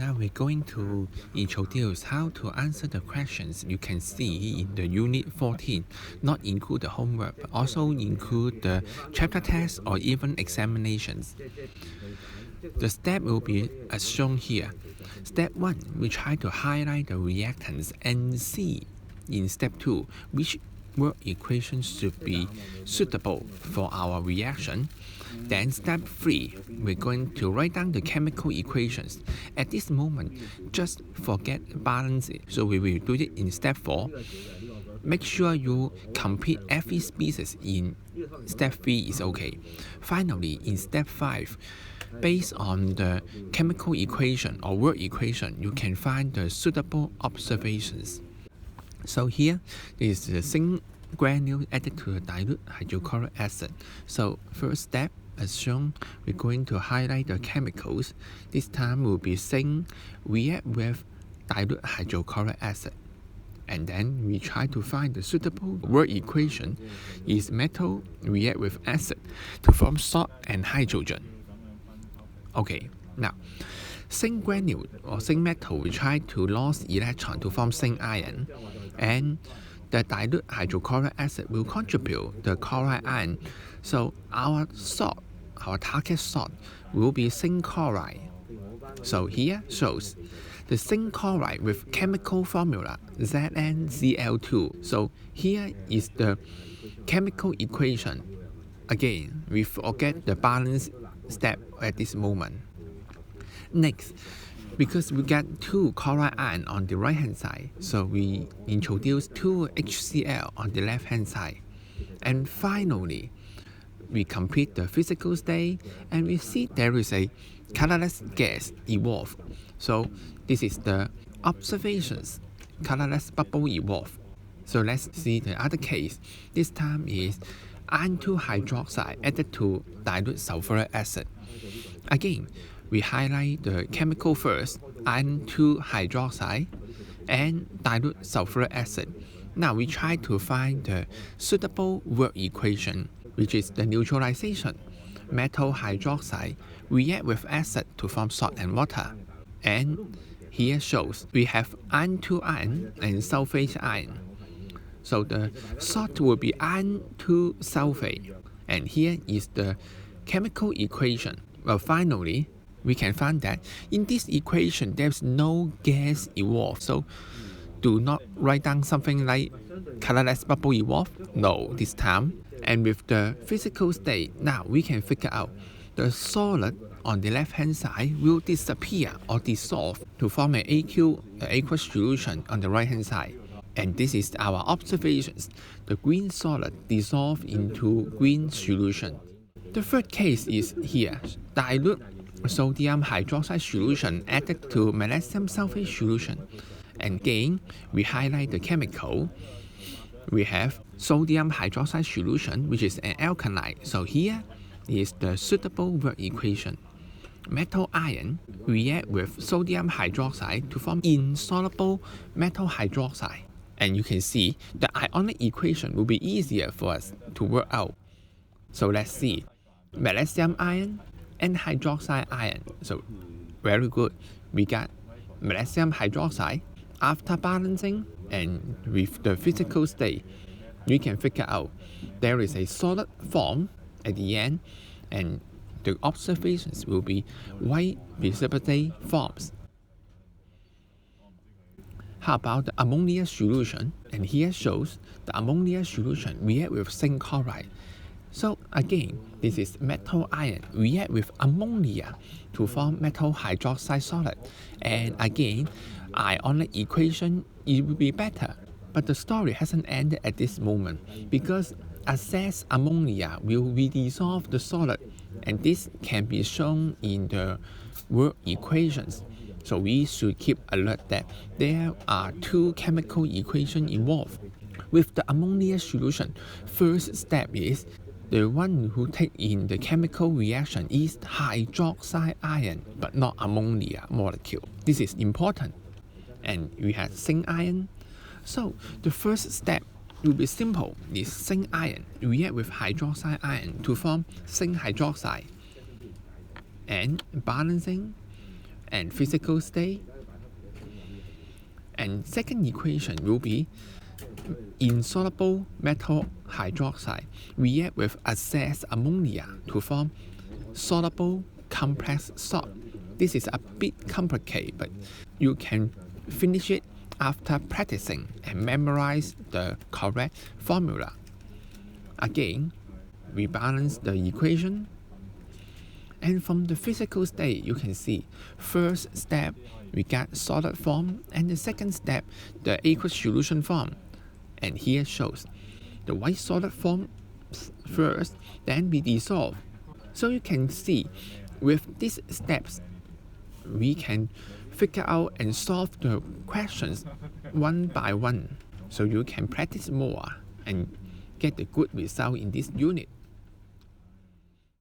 now we're going to introduce how to answer the questions you can see in the Unit 14, not include the homework, but also include the chapter tests or even examinations. The step will be as shown here. Step 1, we try to highlight the reactants and see in step 2 which work equations should be suitable for our reaction. Then step 3, we're going to write down the chemical equations. At this moment, just forget balance it. So we will do it in step 4. Make sure you complete every species in step 3 is okay. Finally, in step 5, based on the chemical equation or word equation, you can find the suitable observations. So here is the zinc granule added to the dilute hydrochloric acid. So first step, as shown, we're going to highlight the chemicals. This time will be zinc react with dilute hydrochloric acid. And then we try to find the suitable word equation is metal react with acid to form salt and hydrogen. Okay, now zinc granule or zinc metal we try to lose electron to form zinc ion, and the dilute hydrochloric acid will contribute the chloride ion. So our salt, our target salt, will be zinc chloride. So here shows the zinc chloride with chemical formula ZnCl2. So here is the chemical equation. Again, we forget the balance step at this moment. Next, because we get 2 chloride ion on the right hand side, so we introduce 2 HCl on the left hand side. And finally, we complete the physical state and we see there is a colorless gas evolve. So this is the observations, colorless bubble evolve. So let's see the other case. This time is iron 2 hydroxide added to dilute sulfuric acid. Again, we highlight the chemical first, iron 2 hydroxide and dilute sulfuric acid. Now we try to find the suitable work equation, which is the neutralization. Metal hydroxide react with acid to form salt and water. And here shows we have iron 2 ion and sulfate ion. So the salt will be iron 2 sulfate. And here is the chemical equation. Well, finally, we can find that in this equation, there's no gas evolve. So do not write down something like colorless bubble evolve. No, this time. And with the physical state, now we can figure out the solid on the left hand side will disappear or dissolve to form an aqueous solution on the right hand side. And this is our observations. The green solid dissolve into green solution. The third case is here, dilute sodium hydroxide solution added to magnesium sulfate solution. And again, we highlight the chemical. We have sodium hydroxide solution, which is an alkali. So here is the suitable work equation. Metal ion react with sodium hydroxide to form insoluble metal hydroxide. And you can see the ionic equation will be easier for us to work out. So let's see. Magnesium ion and hydroxide ion. So very good. We got magnesium hydroxide. After balancing and with the physical state, we can figure out there is a solid form at the end, and the observations will be white precipitate forms. How about the ammonia solution? And here shows the ammonia solution react with zinc chloride. So again, this is metal ion react with ammonia to form metal hydroxide solid. And again, ionic equation, it will be better. But the story hasn't ended at this moment because excess ammonia will redissolve the solid, and this can be shown in the work equations. So we should keep alert that there are 2 chemical equations involved. With the ammonia solution, first step is the one who take in the chemical reaction is hydroxide ion, but not ammonia molecule. This is important. And we have zinc ion. So the first step will be simple. Is zinc ion react with hydroxide ion to form zinc hydroxide. And balancing and physical state. And second equation will be insoluble metal hydroxide react with excess ammonia to form soluble complex salt. This is a bit complicated, but you can finish it after practicing and memorize the correct formula. Again, we balance the equation. And from the physical state, you can see first step we get solid form, and the second step the aqueous solution form. And here shows the white solid form first, then be dissolved. So you can see with these steps we can figure out and solve the questions one by one, so you can practice more and get the good result in this unit.